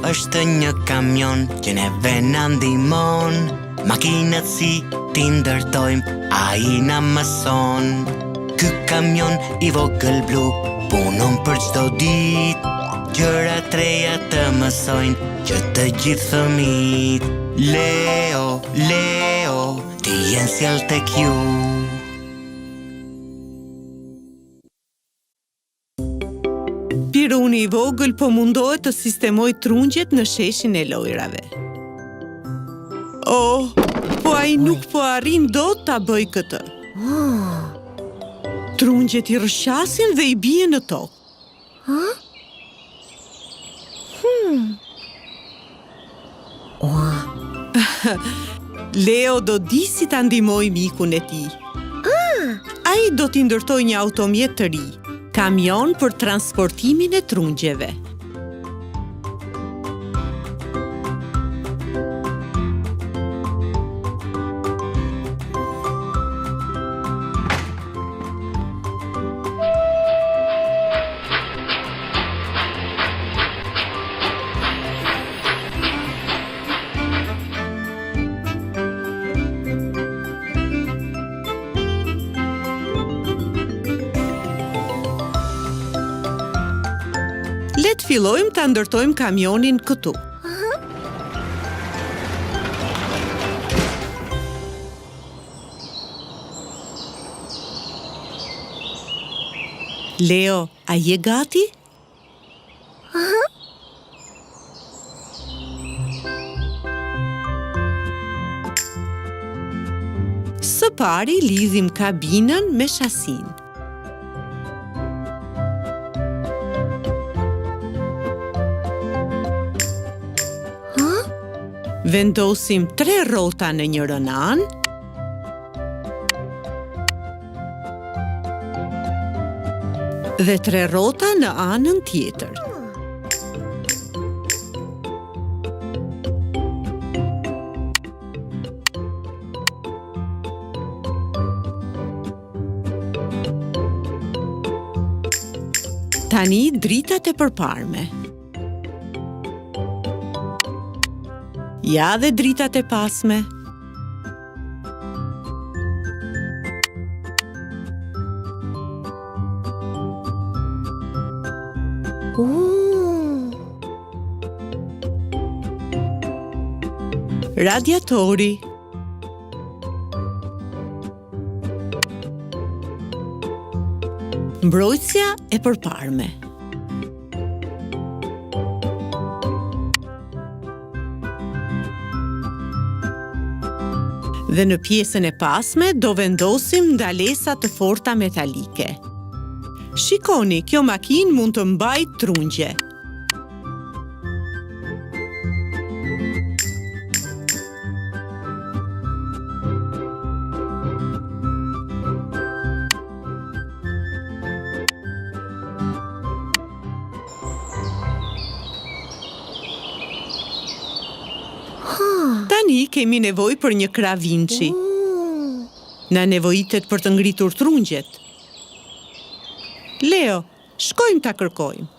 është një kamion që neve na ndihmon. Makinat si ti ndërtojmë, ai na mëson. Ky kamion i vogël blu punon për çdo ditë. Gjëra treja të mësojnë që të gjithë fëmijët. Leo, Leo, ti jenë sjell tek ju. Piruni i vogël po mundohet të sistemoj trungjet në sheshin e lojrave. Oh, po ai nuk po arrin dot ta bëj këtë. Trungjet i rrëshqasin dhe i bien në tokë. Leo do di si ta ndihmoj mikun e tij. Ai do t'i ndërtoj një automjet të ri, kamion për transportimin e trungjeve. Le të fillojmë ta ndërtojmë kamionin këtu. Leo, a je gati? Së pari lidhim kabinën me shasinë. Vendosim 3 rrota në njërin anë. Dhe 3 rrota në anën tjetër. Tani dritat e përparme. Ja dhe dritat e pasme. Radiatori. Mbrojtësja e përparme. Dhe në pjesën e pasme do vendosim ndalesa të forta metalike. Shikoni, kjo makinë mund të mbajë trungje. Tani kemi nevojë për një krah vinçi. Na nevojitet për të ngritur trungjet. Leo, shkojmë ta kërkojmë.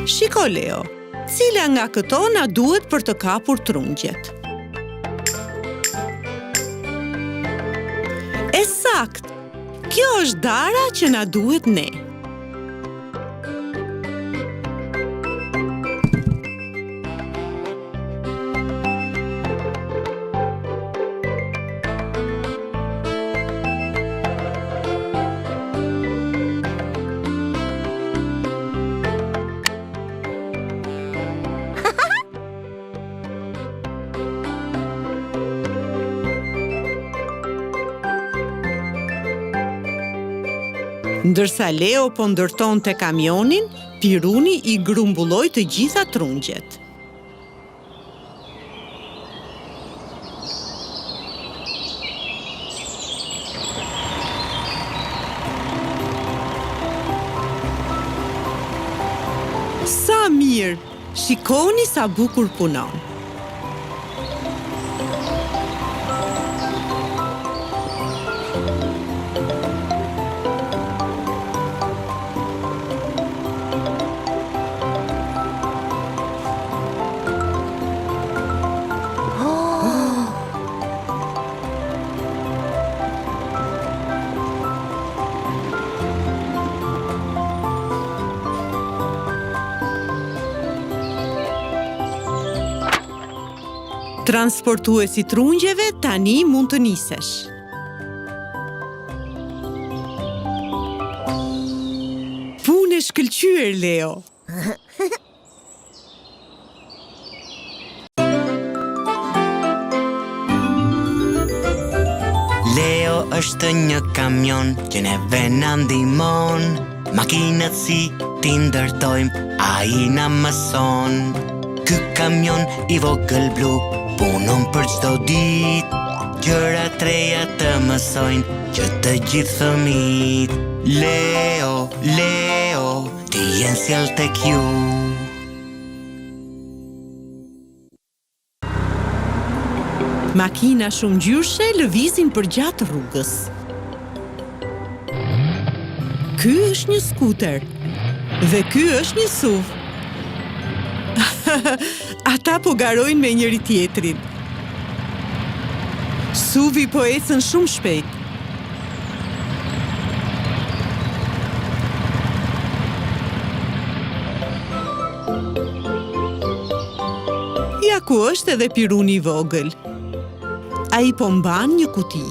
Shiko, Leo, cila nga këto na duhet për të kapur trungjet? E sakt, kjo është dara që na duhet ne. Ndërsa Leo po ndërtonte kamionin, Piruni i grumbulloi të gjitha trungjet. mirë! Shikoni sa bukur punon! Transportuesi trungjeve tani mund të nisesh. Punë e shkëlqyer, Leo. Leo është një kamion që neve na ndihmon. Makinat si ti ndërtojmë, ai na mëson. Ky kamion I vogël blu punon për çdo ditë, gjëra treja të mësojnë që të gjithë fëmijët. Leo, Leo, ti je sjell tek ju. Makina shumë ngjyrshe lëvizin përgjatë rrugës. Ky është një skuter dhe ky është një SUV. Ata po garojnë me njëri tjetrin. SUV-i po ecën shumë shpejt. Ja ku është edhe piruni I vogël. Ai po mban një kuti.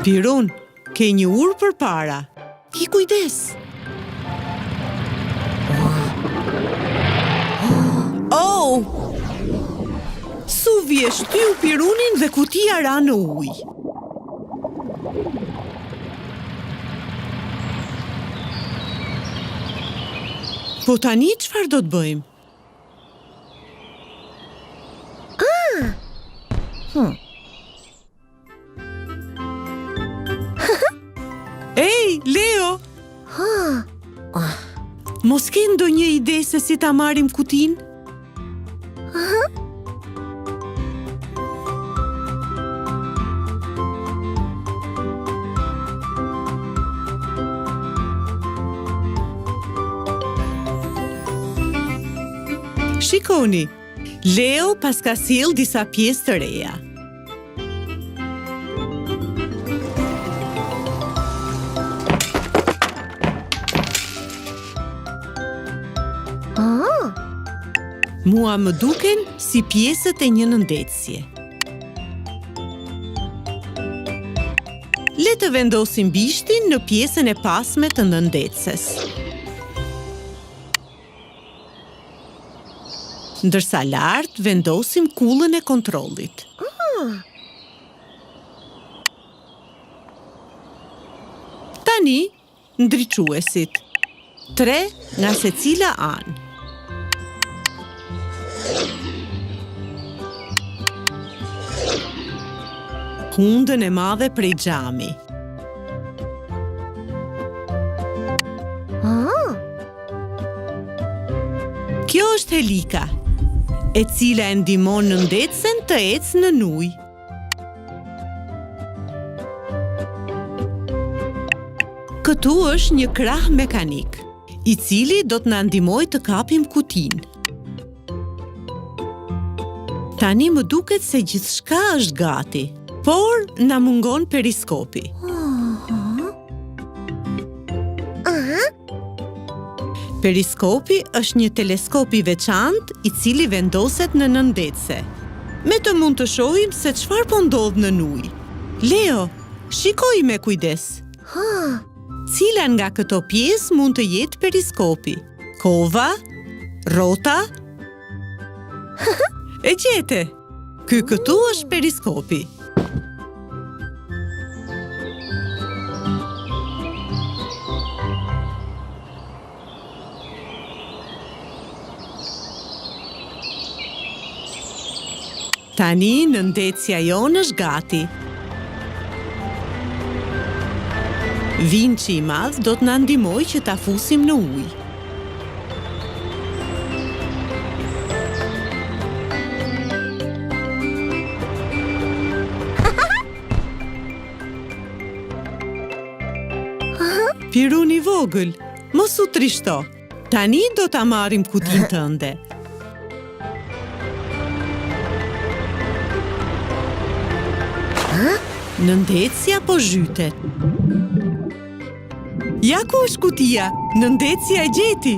Pirun, ke një urë përpara. Ki kujdes. Oh! SUV-i e shtyu pirunin dhe kutia ra në ujë. Po tani çfarë do të bëjmë? Ej, Leo! Mos ke ndonjë ide se si ta marrim kutin? Shikoni, Leo pas ka sjell disa pjesë të reja. Mua më duken si pjesët e një nëndetsje. Le të vendosim bishtin në pjesën e pasme të nëndetses. Ndërsa lart vendosim kullën e kontrollit. Tani, ndriçuesit. 3 nga secila anë. Hundën e madhe prej xhami. Kjo është Helika, e cila e ndihmon nëndetsen të ecë në ujë. Këtu është një krah mekanik, I cili do të na ndihmojë të kapim kutinë. Tani më duket se gjithçka është gati, por na mungon periskopi. Periskopi është një teleskop I veçantë I cili vendoset në nëndetse. Me të mund të shohim se çfarë po ndodh në ujë. Leo, shikoj me kujdes. Cila nga këto pjesë mund të jetë periskopi? Kova? Rrota? E gjete! Ky këtu është periskopi. Tani nëndetsja jonë është gati. Vinçi i madh do të na ndihmojë që ta fusim në ujë. Pirun i vogël, mos u trishto. Tani do ta marrim kutinë tënde. Në ndecja po zhytet. Ja ku është kutia, në ndecja e gjeti.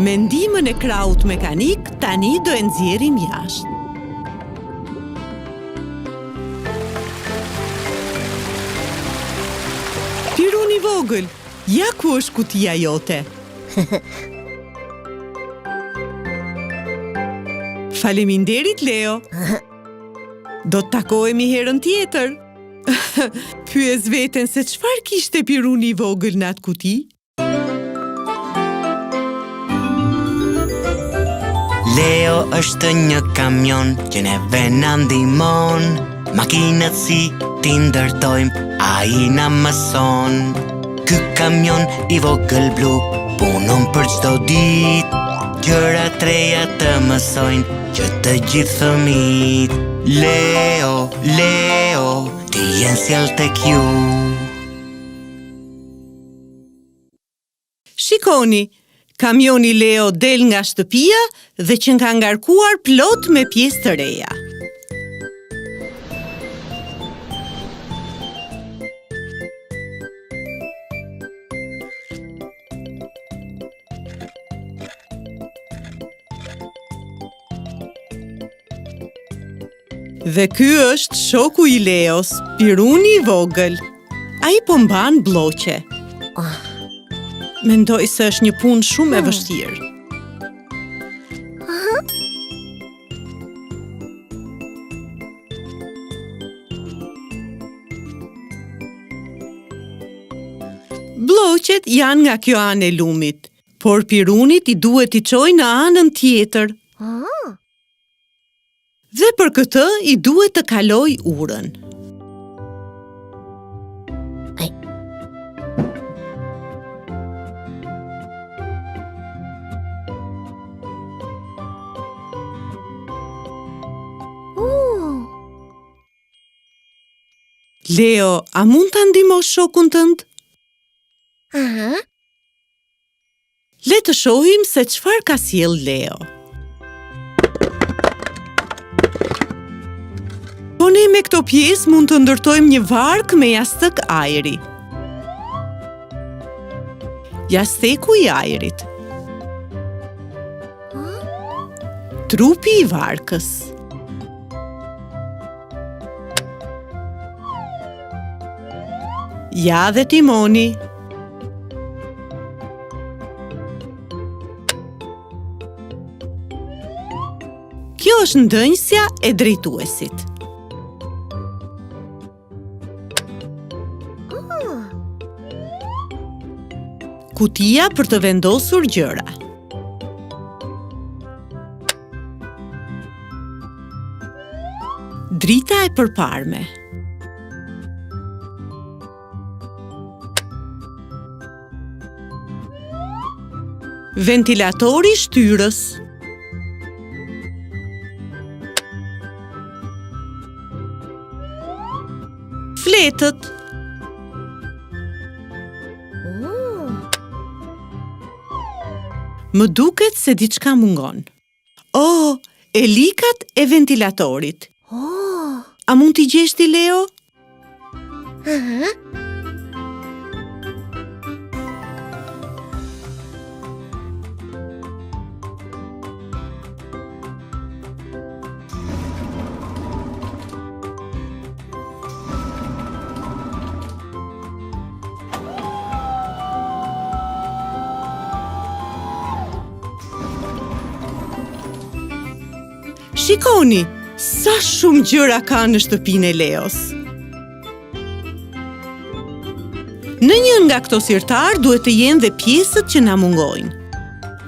Me ndihmën e kraut mekanik, tani do e nxjerrim jashtë. Pirun i vogël, ja ku është kutia jote. Faleminderit, Leo. Do të takohemi herën tjetër. Pyes veten se çfarë kishte piruni i vogël në atë kuti? Leo është një kamion që neve na ndihmon. Makinat si ti ndërtojmë, ai na mëson. Ky kamion i vogël blu punon për çdo ditë. Gjëra treja të mësojnë që të gjithë fëmijët. Leo, Leo, ti jen sjell tek ju. Shikoni, kamioni Leo del nga shtëpia dhe që nga ngarkuar plot me pjesë të reja. Dhe ky është shoku i Leos, piruni i vogël. Ai po mban blloqe. Mendoj se është një punë shumë e vështirë. Blloqet janë nga kjo anë e lumit, por pirunit i duhet i çojë në anën tjetër. Dhe për këtë i duhet të kaloj urën. Leo, a mund të ndihmosh shokun tënd? Le të shohim se çfarë ka sjell Leo. Po ne me këto pjesë mund të ndërtojmë një vark me jastëk ajri. Jasteku i ajrit. Trupi i varkës. Ja dhe timoni. Kjo është ndënjësja e drejtuesit. Kutia për të vendosur gjëra. Drita e përparme. Ventilatori i shtyrës. Fletët. Më duket se diçka mungon. Oh, elikat e ventilatorit. A mund t'i gjesh ti, Leo? Shikoni, sa shumë gjëra ka në shtëpinë e Leos. Në një nga këto sirtar duhet të jenë dhe pjesët që na mungojnë.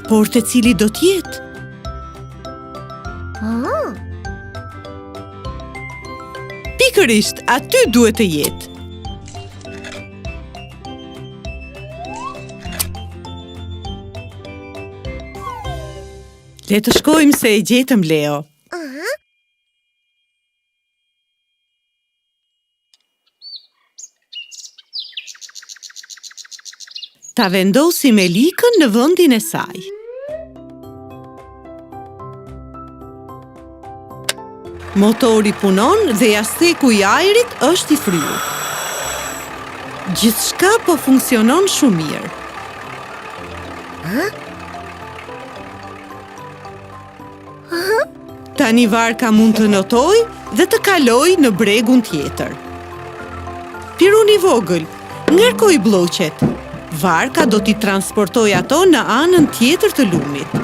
Por te cili do t'jetë? Pikërisht, aty duhet të jetë. Le të shkojmë se e gjetëm, Leo. Ta vendosim elikën në vendin e saj. Motori punon dhe jasteku i ajrit është i fryrë. Gjithçka po funksionon shumë mirë. Tani varka mund të notoj dhe të kaloj në bregun tjetër. Pirun i vogël, ngarkoj blloqet. Varka do t'i transportoj ato në anën tjetër të lumit.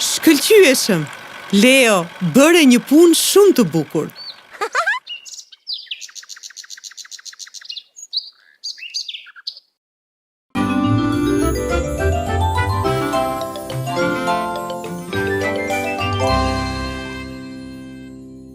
Shkëlqyeshëm! Leo bëre një punë shumë të bukur.